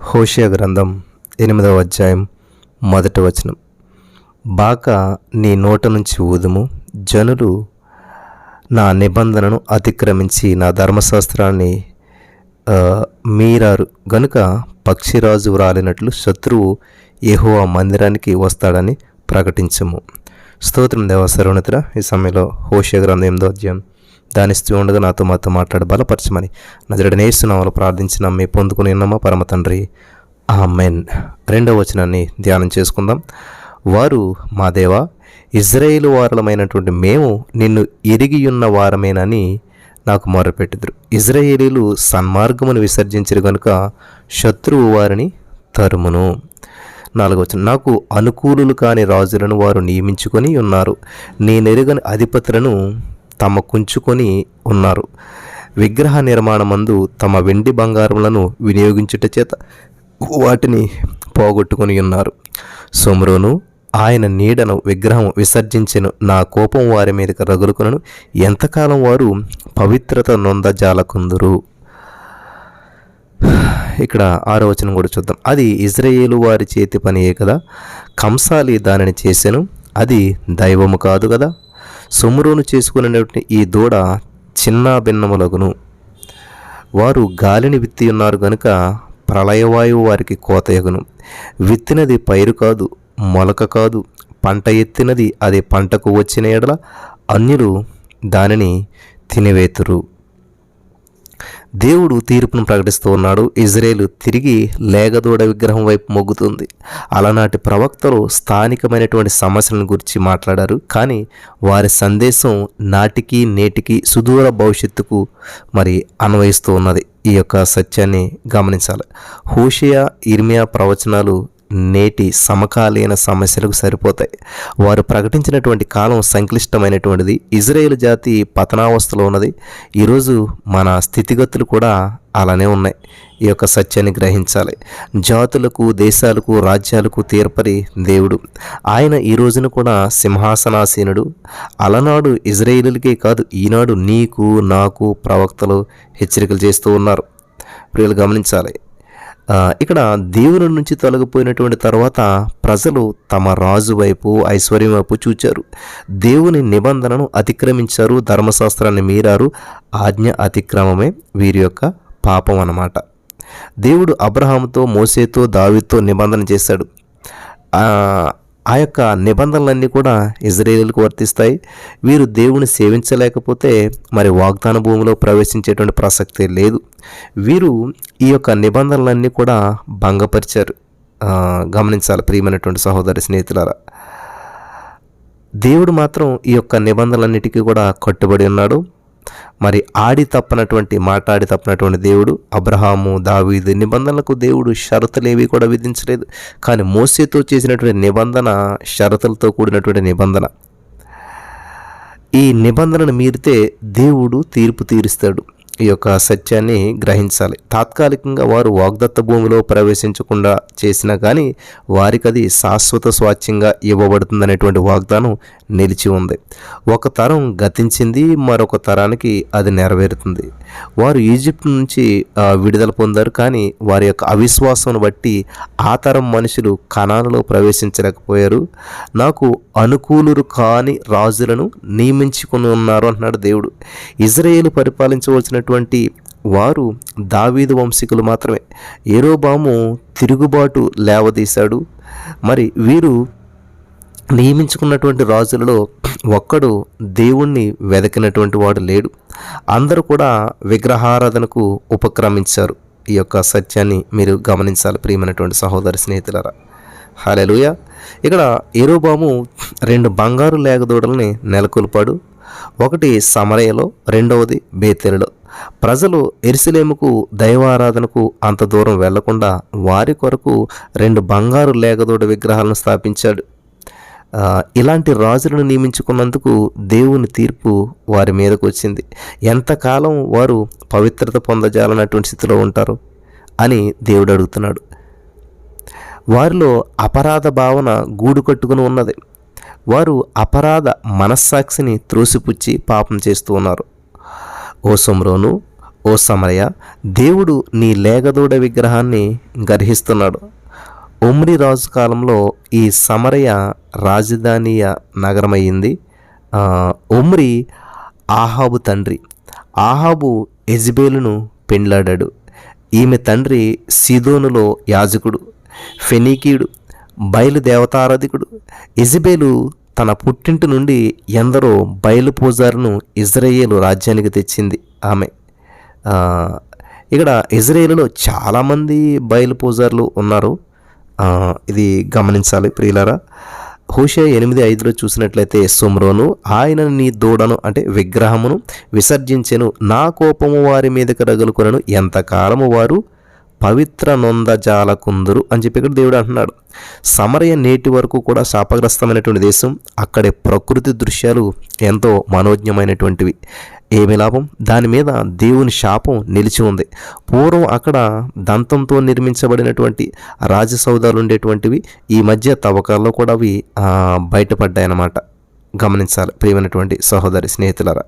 హోషేయ గ్రంథం 8వ అధ్యాయం 1వ వచనం. బాకా నీ నోట నుంచి ఊదుము, జనులు నా నిబంధనను అతిక్రమించి నా ధర్మశాస్త్రాన్ని మీరారు గనుక పక్షిరాజు వ్రాలినట్లు శత్రువు యెహోవా మందిరానికి వస్తాడని ప్రకటించము. స్తోత్రం దేవా సర్వోన్నతుడా. ఈ సమయంలో హోషేయ గ్రంథం 8వ అధ్యాయం ధ్యానిస్తూ ఉండగా నాతో మాట్లాడి బలపరచమని నజరేయుడైన యేసు నామములో ప్రార్థించిన మీ పొందుకుని ఉన్నామా పరమ తండ్రి, ఆమెన్. 2వ వచనాన్ని ధ్యానం చేసుకుందాం. వారు, మా దేవా, ఇజ్రాయేలు వారలమైనటువంటి మేము నిన్ను ఎరిగియున్న వారమేనని నాకు మొరపెట్టుదురు. ఇజ్రాయేలీలు సన్మార్గమును విసర్జించరు గనుక శత్రువు వారిని తరుమును. 4వ వచనం. నాకు అనుకూలులు కాని రాజులను వారు నియమించుకొని ఉన్నారు, నేనెరుగని అధిపతులను తమ కుంచుకొని ఉన్నారు. విగ్రహ నిర్మాణమందు తమ వెండి బంగారములను వినియోగించుట చేత వాటిని పోగొట్టుకొని ఉన్నారు. సొమ్రోను ఆయన నీడను విగ్రహం విసర్జించెను, నా కోపం వారి మీదకి రగులుకొనను, ఎంతకాలం వారు పవిత్రత నొందజాలకుందురు. ఇక్కడ 6వ వచనం కూడా చూద్దాం. అది ఇజ్రాయేలు వారి చేతి పనియే కదా, కంసాలి దానిని చేసెను, అది దైవము కాదు కదా. సొమ్రోను చేసుకునేటువంటి ఈ దూడ చిన్న భిన్నములగును. వారు గాలిని విత్తి ఉన్నారు గనుక ప్రళయవాయువు వారికి కోతయగును. విత్తినది పైరు కాదు, మొలక కాదు, పంట ఎత్తినది అది పంటకు వచ్చిన ఎడల అన్యులు దానిని తినివేతురు. దేవుడు తీర్పును ప్రకటిస్తూ ఉన్నాడు. ఇజ్రాయేలు తిరిగి లేగదూడ విగ్రహం వైపు మొగ్గుతుంది. అలనాటి ప్రవక్తలు స్థానికమైనటువంటి సమస్యలను గురించి మాట్లాడారు, కానీ వారి సందేశం నాటికి నేటికి సుదూర భవిష్యత్తుకు అన్వయిస్తూ ఉన్నది. ఈ యొక్క సత్యాన్ని గమనించాలి. హోషేయ, ఇర్మియా ప్రవచనాలు నేటి సమకాలీన సమస్యలకు సరిపోతాయి. వారు ప్రకటించినటువంటి కాలం సంక్లిష్టమైనటువంటిది. ఇజ్రాయేల్ జాతి పతనావస్థలో ఉన్నది. ఈరోజు మన స్థితిగతులు కూడా అలానే ఉన్నాయి. ఈ యొక్క సత్యాన్ని గ్రహించాలి. జాతులకు, దేశాలకు, రాజ్యాలకు తీర్పరి దేవుడు. ఆయన ఈ రోజున కూడా సింహాసనాసీనుడు. అలనాడు ఇజ్రాయేలులకే కాదు, ఈనాడు నీకు నాకు ప్రవక్తలు హెచ్చరికలు చేస్తూ ఉన్నారు. ప్రియులు గమనించాలి. ఇక్కడ దేవుని నుంచి తొలగిపోయినటువంటి తర్వాత ప్రజలు తమ రాజు వైపు, ఐశ్వర్యం వైపు చూచారు. దేవుని నిబంధనను అతిక్రమించారు, ధర్మశాస్త్రాన్ని మీరారు. ఆజ్ఞ అతిక్రమమే వీరి యొక్క పాపం అన్నమాట. దేవుడు అబ్రహాముతో, మోసేతో, దావీదుతో నిబంధన చేశాడు. ఆ యొక్క నిబంధనలన్నీ కూడా ఇజ్రాయేలులకు వర్తిస్తాయి. వీరు దేవుని సేవించలేకపోతే వాగ్దాన భూమిలో ప్రవేశించేటువంటి ప్రసక్తే లేదు. వీరు ఈ యొక్క నిబంధనలన్నీ కూడా భంగపరిచారు. గమనించాలి ప్రియమైనటువంటి సహోదరి స్నేహితులారా. దేవుడు మాత్రం ఈ యొక్క నిబంధనలన్నిటికీ కూడా కట్టుబడి ఉన్నాడు. ఆడి తప్పనటువంటి దేవుడు. అబ్రహాము, దావీదు నిబంధనలకు దేవుడు షరతులేవి కూడా విధించలేదు. కానీ మోసేతో చేసినటువంటి నిబంధన షరతులతో కూడినటువంటి నిబంధన. ఈ నిబంధనను మీరితే దేవుడు తీర్పు తీరుస్తాడు. ఈ యొక్క సత్యాన్ని గ్రహించాలి. తాత్కాలికంగా వారు వాగ్దత్త భూమిలో ప్రవేశించకుండా చేసినా కానీ వారికి అది శాశ్వత స్వాచ్యంగా ఇవ్వబడుతుందనేటువంటి వాగ్దానం నిలిచి ఉంది. ఒక తరం గతించింది, మరొక తరానికి అది నెరవేరుతుంది. వారు ఈజిప్ట్ నుంచి విడుదల పొందారు, కానీ వారి యొక్క అవిశ్వాసం బట్టి ఆ తరం మనుషులు కనానులో ప్రవేశించలేకపోయారు. నాకు అనుకూలురు కాని రాజులను నియమించుకుని ఉన్నారు అంటున్నాడు దేవుడు. ఇజ్రాయేలు పరిపాలించవలసినటువంటి వారు దావీదు వంశీకులు మాత్రమే. యెరోబాము తిరుగుబాటు లేవదీశాడు. వీరు నియమించుకున్నటువంటి రాజులలో ఒక్కడు దేవుణ్ణి వెదకినటువంటి వాడు లేడు. అందరూ కూడా విగ్రహారాధనకు ఉపక్రమించారు. ఈ యొక్క సత్యాన్ని మీరు గమనించాలి ప్రియమైనటువంటి సహోదరి స్నేహితులారా. హల్లెలూయా. ఇక్కడ యెరోబాము 2 బంగారు లేగదూడల్ని నెలకొల్పాడు. ఒకటి సమరయలో, రెండవది బేతేలులో. ప్రజలు యెరూషలేముకు దైవారాధనకు అంత దూరం వెళ్లకుండా వారి కొరకు 2 బంగారు లేగదూడ విగ్రహాలను స్థాపించాడు. ఇలాంటి రాజులను నియమించుకున్నందుకు దేవుని తీర్పు వారి మీదకు వచ్చింది. ఎంతకాలం వారు పవిత్రత పొందజాలన్నటువంటి స్థితిలో ఉంటారు అని దేవుడు అడుగుతున్నాడు. వారిలో అపరాధ భావన గూడు కట్టుకుని ఉన్నది. వారు అపరాధ మనస్సాక్షిని త్రోసిపుచ్చి పాపం చేస్తూ ఉన్నారు. ఓ సొమ్రోను, ఓ సమరయ, దేవుడు నీ లేగదూడ విగ్రహాన్ని గర్హిస్తున్నాడు. ఒమ్రి రాజు కాలంలో ఈ సమరయ రాజధానీయ నగరమయ్యింది. ఒమ్రి ఆహాబు తండ్రి. ఆహాబు యెజెబెలును పెండ్లాడాడు. ఈమె తండ్రి సీదోనులో యాజకుడు, ఫెనీకీయుడు, బయలు దేవతారాధికుడు. యెజెబెలు తన పుట్టింటి నుండి ఎందరో బయలు పూజారును ఇజ్రాయేలు రాజ్యానికి తెచ్చింది ఆమె. ఇక్కడ ఇజ్రాయేలులో చాలామంది బయలు పూజారులు ఉన్నారు. ఇది గమనించాలి ప్రియులారా. హోషేయ 8:5 చూసినట్లయితే, సుమ్రోను ఆయన నీ దూడను అంటే విగ్రహమును విసర్జించెను, నా కోపము వారి మీదకి రగులుకొనెను, ఎంతకాలము వారు పవిత్ర నొందజాలకుందురు అని చెప్పి ఇక్కడ దేవుడు అంటున్నాడు. సమరయ నేటి వరకు కూడా శాపగ్రస్తమైనటువంటి దేశం. అక్కడి ప్రకృతి దృశ్యాలు ఎంతో మనోజ్ఞమైనటువంటివి. ఏమి లాభం? దాని మీద దేవుని శాపం నిలిచి ఉంది. పూర్వం అక్కడ దంతంతో నిర్మించబడినటువంటి రాజసౌధాలు ఉండేటువంటివి ఈ మధ్య తవ్వకాల్లో కూడా అవి బయటపడ్డాయన్నమాట. గమనించాలి ప్రియమైనటువంటి సహోదరి స్నేహితులారా.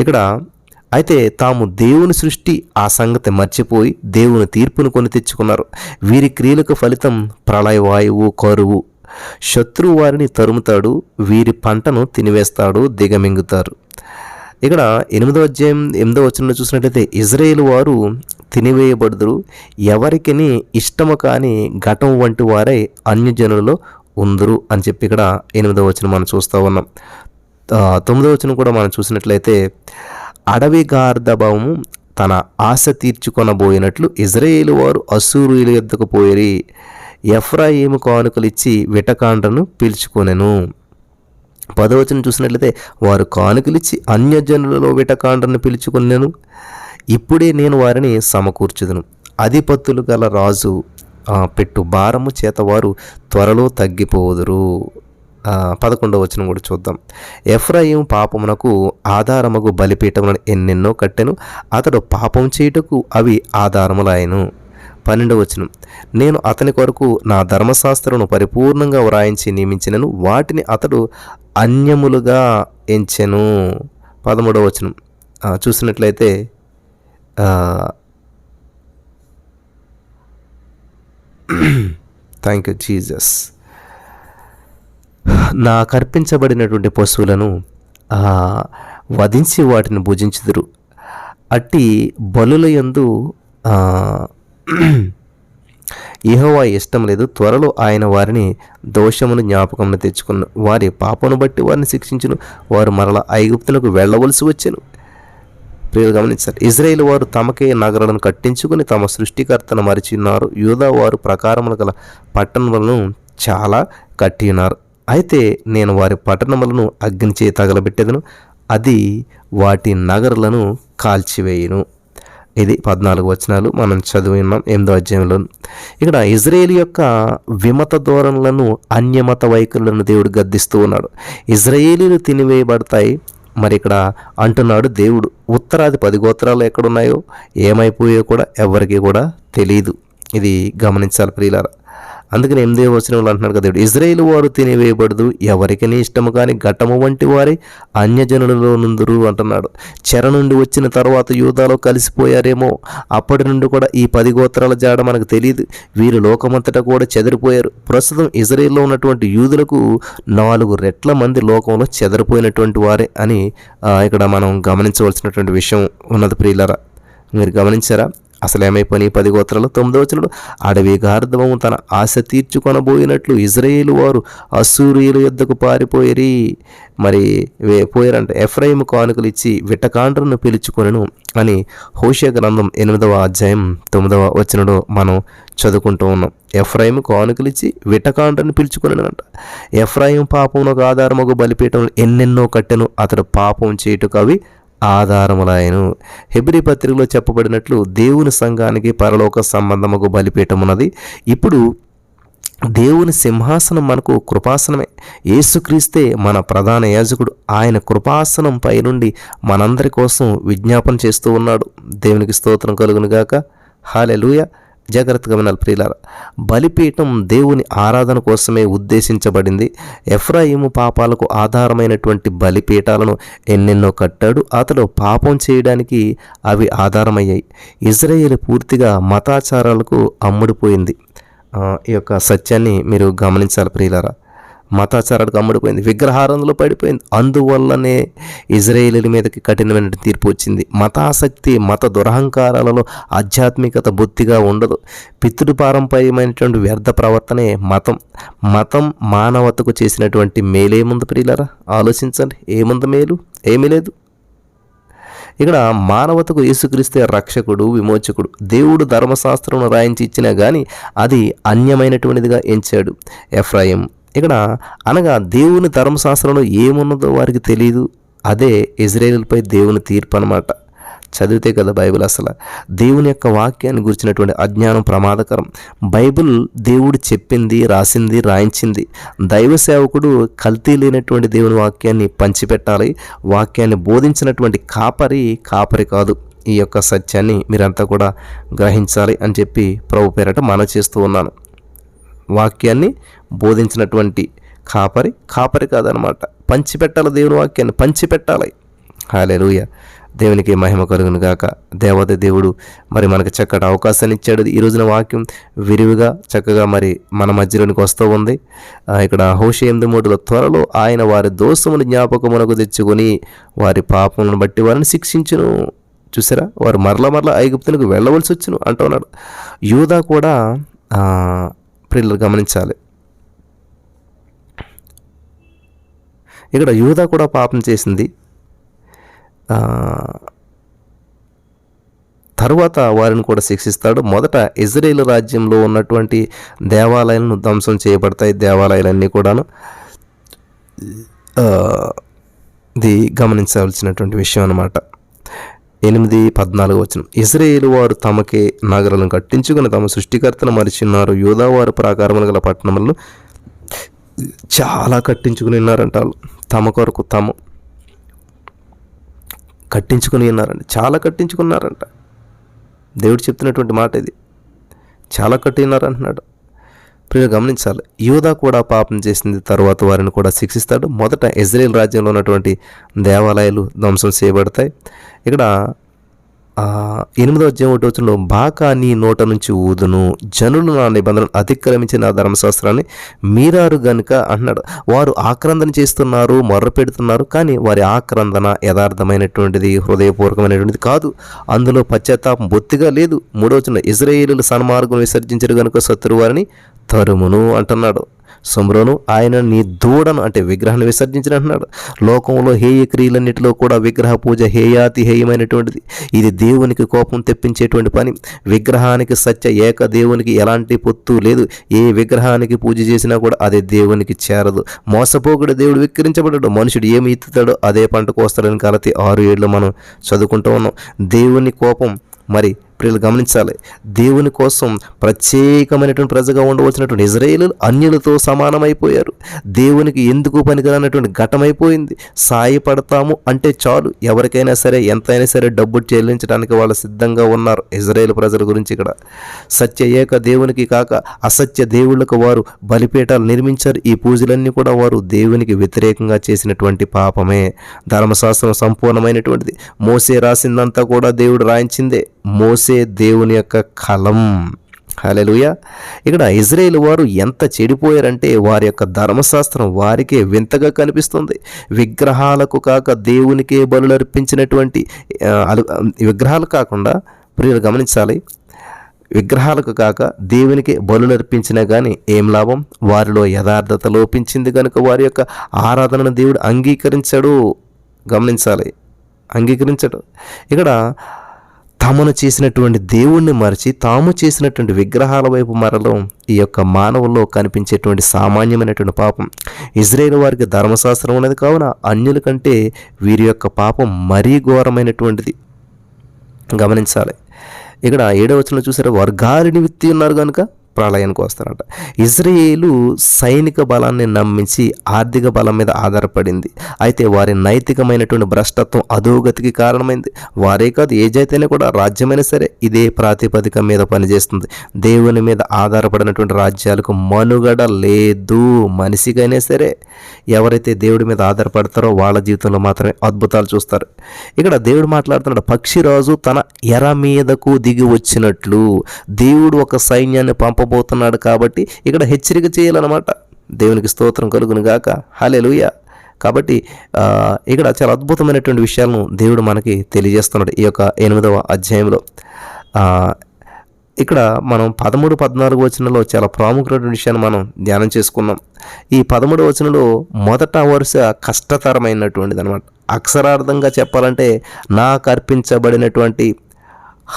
ఇక్కడ అయితే తాము దేవుని సృష్టి ఆ సంగతి మర్చిపోయి దేవుని తీర్పును కొని తెచ్చుకున్నారు. వీరి క్రియలకు ఫలితం ప్రళయవాయువు, కరువు. శత్రువు వారిని తరుముతాడు, వీరి పంటను తినివేస్తాడు, దిగమింగుతారు. ఇక్కడ 8వ అధ్యాయం 8వ వచనంలో చూసినట్లయితే, ఇజ్రాయేలు వారు తినివేయబడుదురు, ఎవరికి ఇష్టము కాని ఘటం వంటి వారై అన్యజనులలో ఉందురు అని చెప్పి ఇక్కడ 8వ వచనం మనం చూస్తూ ఉన్నాం. 9వ వచనం కూడా మనం చూసినట్లయితే, అడవి గార్ధభము తన ఆశ తీర్చుకొనబోయినట్లు ఇజ్రాయేలు వారు అశ్షూరీయుల యొద్దకు పోయిరి, ఎఫ్రాయిము కానుకలిచ్చి విటకాండ్రను పీల్చుకొనెను. 10వ వచనం చూసినట్లయితే, వారు కానుకలిచ్చి అన్యజనులలో విటకాండ్రను పీల్చుకొనెను, ఇప్పుడే నేను వారిని సమకూర్చుదును. అధిపతులు గల రాజు పెట్టు భారము చేత వారు త్వరలో తగ్గిపోదురు. 11వ వచనం కూడా చూద్దాం. ఎఫ్రాయిము పాపమునకు ఆధారముగు బలిపీఠములను ఎన్నెన్నో కట్టెను, అతడు పాపం చేయుటకు అవి ఆధారములాయెను. 12వ వచనం, నేను అతని కొరకు నా ధర్మశాస్త్రమును పరిపూర్ణంగా వ్రాయించి నియమించినను, వాటిని అతడు అన్యములుగా ఎంచెను. 13వ వచనం చూసినట్లయితే, థ్యాంక్ యూ జీసస్, నాకు అర్పించబడినటువంటి పశువులను వధించి వాటిని భుజించుదురు, అట్టి బలుల యందు యెహోవా ఇష్టం లేదు, త్వరలో ఆయన వారిని దోషమును జ్ఞాపకమును తెచ్చుకున్న వారి పాపను బట్టి వారిని శిక్షించును, వారు మరలా ఐగుప్తులకు వెళ్ళవలసి వచ్చెను. ప్రియులు గమనించారు. ఇజ్రాయేలు వారు తమకే నగరాలను కట్టించుకుని తమ సృష్టికర్తను మరిచిన్నారు. యూదా వారు ప్రకారములు గల పట్టణములను చాలా కట్టి ఉన్నారు. అయితే నేను వారి పట్టణములను అగ్నిచే తగలబెట్టెదను, అది వాటి నగరులను కాల్చివేయును. ఇది 14 వచనాలు మనం చదివినాం 8వ అధ్యాయంలో. ఇక్కడ ఇజ్రాయేల్ యొక్క విమత ధోరణులను, అన్యమత వైఖరులను దేవుడు గద్దిస్తూ ఉన్నాడు. ఇజ్రాయేలీలు తినివేయబడతాయి. మరి ఇక్కడ అంటున్నాడు దేవుడు, ఉత్తరాది 10 గోత్రాలు ఎక్కడున్నాయో ఏమైపోయో కూడా ఎవరికి కూడా తెలియదు. ఇది గమనించాలి ప్రియులారా. అందుకని 8వ వచనంలో అంటున్నాడు కదా దేవుడు, ఇజ్రాయేలు వారు తినివేయబడదు, ఎవరికి ఇష్టము కాని ఘటము వంటి వారి అన్యజనులలో నుందురు అంటున్నాడు. చెర నుండి వచ్చిన తర్వాత యూదాలో కలిసిపోయారేమో, అప్పటి నుండి కూడా ఈ 10 గోత్రాల జాడ మనకు తెలియదు. వీరు లోకమంతటా కూడా చెదిరిపోయారు. ప్రస్తుతం ఇజ్రాయేల్లో ఉన్నటువంటి యూదులకు 4 రెట్ల మంది లోకంలో చెదిరిపోయినటువంటి వారే అని ఇక్కడ మనం గమనించవలసినటువంటి విషయం ఉన్నది ప్రియులారా. మీరు గమనించారా? అసలు ఏమైపోయినాయి 10 గోత్రాలు? 9వ వచనంలో, అడవి గార్ధవము తన ఆశ తీర్చుకొనబోయినట్లు ఇజ్రాయేలు వారు అశ్షూరీయుల యొద్దకు పారిపోయిరి. మరి పోయారంటే ఎఫ్రాయిము కానుకలు ఇచ్చి విటకాండ్రను పిలుచుకొనెను అని హోషేయ గ్రంథం 8వ అధ్యాయం 9వ వచనంలో మనం చదువుకుంటూ ఉన్నాం. ఎఫ్రాయిము కానుకలు ఇచ్చి విటకాండ్రను పిలుచుకొనెనంట. ఎఫ్రాయిము పాపమునకు ఆధారముగు బలిపీఠం ఎన్నెన్నో కట్టెను, అతడు పాపం చేయుటకు అవి ఆధారములాయను. హెబ్రీ పత్రికలో చెప్పబడినట్లు దేవుని సంఘానికి పరలోక సంబంధముకు బలిపీఠం ఉన్నది. ఇప్పుడు దేవుని సింహాసనం మనకు కృపాసనమే. యేసుక్రీస్తే మన ప్రధాన యాజకుడు. ఆయన కృపాసనం పై నుండి మనందరి కోసం విజ్ఞాపన చేస్తూ ఉన్నాడు. దేవునికి స్తోత్రం కలుగును గాక. హల్లెలూయా. జాగ్రత్తగా వినాలి ప్రియులారా. బలిపీఠం దేవుని ఆరాధన కోసమే ఉద్దేశించబడింది. ఎఫ్రాయిము పాపాలకు ఆధారమైనటువంటి బలిపీఠాలను ఎన్నెన్నో కట్టాడు. అతడు పాపం చేయడానికి అవి ఆధారమయ్యాయి. ఇజ్రాయేలు పూర్తిగా మతాచారాలకు అమ్ముడుపోయింది. ఈ యొక్క సత్యాన్ని మీరు గమనించాలి ప్రియులారా. మతాచారాలకు అమ్ముడిపోయింది, విగ్రహారాధనలో పడిపోయింది. అందువల్లనే ఇజ్రాయేలీల మీదకి కఠినమైన తీర్పు వచ్చింది. మతాసక్తి, మత దురహంకారాలలో ఆధ్యాత్మికత బొత్తిగా ఉండదు. పితృ పారంపర్యమైనటువంటి వ్యర్థ ప్రవర్తనే మతం మానవతకు చేసినటువంటి మేలేముంది ప్రియులారా? ఆలోచించండి. ఏముంది మేలు? ఏమీ లేదు. ఇక్కడ మానవతకు యేసుక్రీస్తే రక్షకుడు, విమోచకుడు. దేవుడు ధర్మశాస్త్రం రాయించి ఇచ్చినా కానీ అది అన్యమైనటువంటిదిగా ఎంచాడు ఎఫ్రాయిం. ఇక్కడ అనగా దేవుని ధర్మశాస్త్రంలో ఏమున్నదో వారికి తెలియదు. అదే ఇజ్రాయేలుపై దేవుని తీర్పు అన్నమాట. చదివితే కదా బైబిల్. అసలు దేవుని యొక్క వాక్యాన్ని గురించినటువంటి అజ్ఞానం ప్రమాదకరం. బైబిల్ దేవుడు చెప్పింది, రాసింది, రాయించింది. దైవ సేవకుడు కల్తీ లేనటువంటి దేవుని వాక్యాన్ని పంచిపెట్టాలి. వాక్యాన్ని బోధించినటువంటి కాపరి కాదు. ఈ యొక్క సత్యాన్ని మీరంతా కూడా గ్రహించాలి అని చెప్పి ప్రభు పేరట మనవి చేస్తూ ఉన్నాను. వాక్యాన్ని బోధించినటువంటి కాపరి కాదనమాట. పంచిపెట్టాలి, దేవుని వాక్యాన్ని పంచిపెట్టాలి. హల్లెలూయా. దేవునికి మహిమ కలుగును గాక. దేవత దేవుడు మరి మనకు చక్కటి అవకాశాన్ని ఇచ్చాడు. ఈ రోజున వాక్యం విరివిగా చక్కగా మరి మన మధ్యలోనికి వస్తూ ఉంది. ఇక్కడ హోషేయ 8:3 త్వరలో ఆయన వారి దోషమును జ్ఞాపకమునకు తెచ్చుకొని వారి పాపములను బట్టి వారిని శిక్షించును. చూసారా, వారు మరల ఐగుప్తులకు వెళ్ళవలసి వచ్చును అంటున్నాడు. యూదా కూడా ప్రియులు గమనించాలి. ఇక్కడ యూదా కూడా పాపం చేసింది. తరువాత వారిని కూడా శిక్షిస్తాడు. మొదట ఇజ్రాయేలు రాజ్యంలో ఉన్నటువంటి దేవాలయాలను ధ్వంసం చేయబడతాయి. దేవాలయాలన్నీ కూడాను ఇది గమనించవలసినటువంటి విషయం అన్నమాట. 8:14 వచనం. ఇజ్రాయేలు వారు తమకే నగరాలను కట్టించుకుని తమ సృష్టికర్తను మరిచిన్నారు. యూదా వారు ప్రాకారములు గల పట్టణములను చాలా కట్టించుకుని ఉన్నారంట. తమ కొరకు తాము కట్టించుకుని ఉన్నారంట. చాలా కట్టించుకున్నారంట. దేవుడు చెప్తున్నటువంటి మాట ఇది. చాలా కట్టినారంటున్నాడు. ప్రియులు గమనించాలి. యూదా కూడా పాపం చేసింది. తర్వాత వారిని కూడా శిక్షిస్తాడు. మొదట ఇజ్రాయేల్ రాజ్యంలో ఉన్నటువంటి దేవాలయాలు ధ్వంసం చేయబడతాయి. ఇక్కడ 8:1 బాకా నీ నోట నుంచి ఊదును, జనులు నా నిబంధనను అతిక్రమించి నా ధర్మశాస్త్రాన్ని మీరారు గనుక అంటున్నాడు. వారు ఆక్రందన చేస్తున్నారు, మొర్ర పెడుతున్నారు, కానీ వారి ఆక్రందన యథార్థమైనటువంటిది, హృదయపూర్వకమైనటువంటిది కాదు. అందులో పశ్చాత్తాపం బొత్తిగా లేదు. 3 ఇజ్రాయేలీలు సన్మార్గం విసర్జించరు గనుక శత్రు వారిని తరుమును అంటున్నాడు. సుమ్రోను ఆయన నీ దూడను అంటే విగ్రహాన్ని విసర్జించిన అంటున్నాడు. లోకంలో హేయ క్రియలన్నిటిలో కూడా విగ్రహ పూజ హేయాతి హేయమైనటువంటిది. ఇది దేవునికి కోపం తెప్పించేటువంటి పని. విగ్రహానికి సత్య ఏక దేవునికి ఎలాంటి పొత్తు లేదు. ఏ విగ్రహానికి పూజ చేసినా కూడా అదే దేవునికి చేరదు. మోసపోకుడు దేవుడు విక్రించబడ్డాడు. మనుషుడు ఏమి ఎత్తుతాడో అదే పంట కోస్తాడని గలతీ 6:7 మనం చదువుకుంటూ ఉన్నాం. దేవుని కోపం మరి ప్రియులు గమనించాలి. దేవుని కోసం ప్రత్యేకమైనటువంటి ప్రజగా ఉండవలసినటువంటి ఇజ్రాయేలు అన్యులతో సమానమైపోయారు. దేవునికి ఎందుకు పనికిరానటువంటి ఘటమైపోయింది. సాయపడతాము అంటే చాలు, ఎవరికైనా సరే ఎంతైనా సరే డబ్బు చెల్లించడానికి వాళ్ళు సిద్ధంగా ఉన్నారు. ఇజ్రాయేల్ ప్రజల గురించి ఇక్కడ సత్య ఏక దేవునికి కాక అసత్య దేవుళ్ళకు వారు బలిపీఠాలు నిర్మించారు. ఈ పూజలన్నీ కూడా వారు దేవునికి వ్యతిరేకంగా చేసినటువంటి పాపమే. ధర్మశాస్త్రం సంపూర్ణమైనటువంటిది. మోసే రాసిందంతా కూడా దేవుడు రాయించిందే. మోసే దేవుని యొక్క కలం. హల్లెలూయా. ఇక్కడ ఇజ్రాయేల్ వారు ఎంత చెడిపోయారంటే వారి యొక్క ధర్మశాస్త్రం వారికే వింతగా కనిపిస్తుంది. విగ్రహాలకు కాక దేవునికే బలులు అర్పించినటువంటి విగ్రహాలు కాకుండా ప్రియులు గమనించాలి, విగ్రహాలకు కాక దేవునికి బలులు అర్పించినా కానీ ఏం లాభం? వారిలో యథార్థత లోపించింది కనుక వారి యొక్క ఆరాధనను దేవుడు అంగీకరించడు. గమనించాలి, అంగీకరించడు. ఇక్కడ తమను చేసినటువంటి దేవుణ్ణి మరచి తాము చేసినటువంటి విగ్రహాల వైపు మరలం ఈ యొక్క మానవుల్లో కనిపించేటువంటి సామాన్యమైనటువంటి పాపం. ఇజ్రాయేల్ వారికి ధర్మశాస్త్రం ఉన్నది కావున అన్యుల కంటే వీరి యొక్క పాపం మరీ ఘోరమైనటువంటిది. గమనించాలి. ఇక్కడ 7వ వచనంలో చూసారా, వారు గాలిని విత్తి ఉన్నారు కనుక ప్రళయానికి వస్తారట. ఇజ్రాయేలు సైనిక బలాన్ని నమ్మించి ఆర్థిక బలం మీద ఆధారపడింది. అయితే వారి నైతికమైనటువంటి భ్రష్టత్వం అధోగతికి కారణమైంది. వారే కాదు, ఏ జాతైనా కూడా రాజ్యమైనా సరే ఇదే ప్రాతిపదిక మీద పనిచేస్తుంది. దేవుని మీద ఆధారపడినటువంటి రాజ్యాలకు మనుగడ లేదు. మనిషికైనా సరే ఎవరైతే దేవుడి మీద ఆధారపడతారో వాళ్ళ జీవితంలో మాత్రమే అద్భుతాలు చూస్తారు. ఇక్కడ దేవుడు మాట్లాడుతున్నాడు, పక్షిరాజు తన ఎర మీదకు దిగి వచ్చినట్లు దేవుడు ఒక సైన్యాన్ని పంపబోతున్నాడు. కాబట్టి ఇక్కడ హెచ్చరిక చేయాలన్నమాట. దేవునికి స్తోత్రం కలుగును గాక. హల్లెలూయా. కాబట్టి ఇక్కడ చాలా అద్భుతమైనటువంటి విషయాలను దేవుడు మనకి తెలియజేస్తున్నాడు ఈ యొక్క 8వ అధ్యాయంలో. ఇక్కడ మనం 13, 14 వచనంలో చాలా ప్రాముఖ్యమైన విషయాన్ని మనం ధ్యానం చేసుకున్నాం. ఈ 13వ వచనంలో మొదట వరుస కష్టతరమైనటువంటిది అనమాట. అక్షరార్థంగా చెప్పాలంటే నాకు అర్పించబడినటువంటి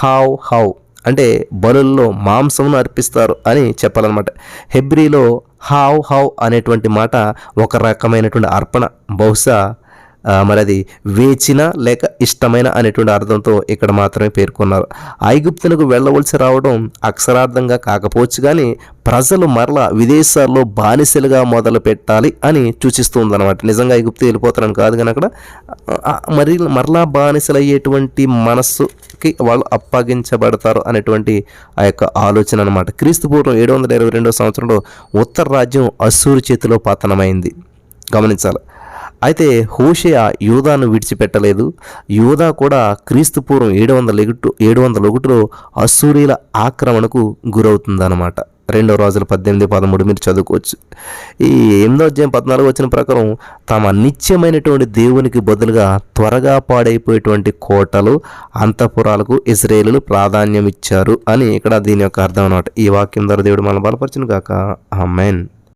హౌ అంటే బలుల్లో మాంసమును అర్పిస్తారు అని చెప్పాలన్నమాట. హెబ్రీలో హౌ అనేటువంటి మాట ఒక రకమైనటువంటి అర్పణ. బహుశా మరి అది వేచిన లేక ఇష్టమైన అనేటువంటి అర్థంతో ఇక్కడ మాత్రమే పేర్కొన్నారు. ఐగుప్తునకు వెళ్ళవలసి రావడం అక్షరార్థంగా కాకపోవచ్చు, కానీ ప్రజలు మరలా విదేశాల్లో బానిసలుగా మొదలు పెట్టాలి అని సూచిస్తుంది అనమాట. నిజంగా ఐగుప్తు వెళ్ళిపోతారని కాదు, కానీ అక్కడ మరలా బానిసలు అయ్యేటువంటి మనస్సుకి వాళ్ళు అప్పగించబడతారు అనేటువంటి ఆ యొక్క ఆలోచన అనమాట. క్రీస్తుపూర్వం 722 సంవత్సరంలో ఉత్తర రాజ్యం అస్సూరు చేతిలో పతనమైంది, గమనించాలి. అయితే హోషేయ యూదాను విడిచిపెట్టలేదు. యూదా కూడా క్రీస్తుపూర్వం 701లో అస్సూరీల ఆక్రమణకు గురవుతుందన్నమాట. 2 రాజుల 18-13 మీరు చదువుకోవచ్చు. ఈ 8వ అధ్యాయం 14 వచనం ప్రకారం తమ నిత్యమైనటువంటి దేవునికి బదులుగా త్వరగా పాడైపోయేటువంటి కోటలు, అంతఃపురాలకు ఇశ్రాయేలీయులు ప్రాధాన్యం ఇచ్చారు అని ఇక్కడ దీని యొక్క అర్థం అన్నమాట. ఈ వాక్యం ద్వారా దేవుడు మనల్ని బలపరచును గాక. ఆమేన్.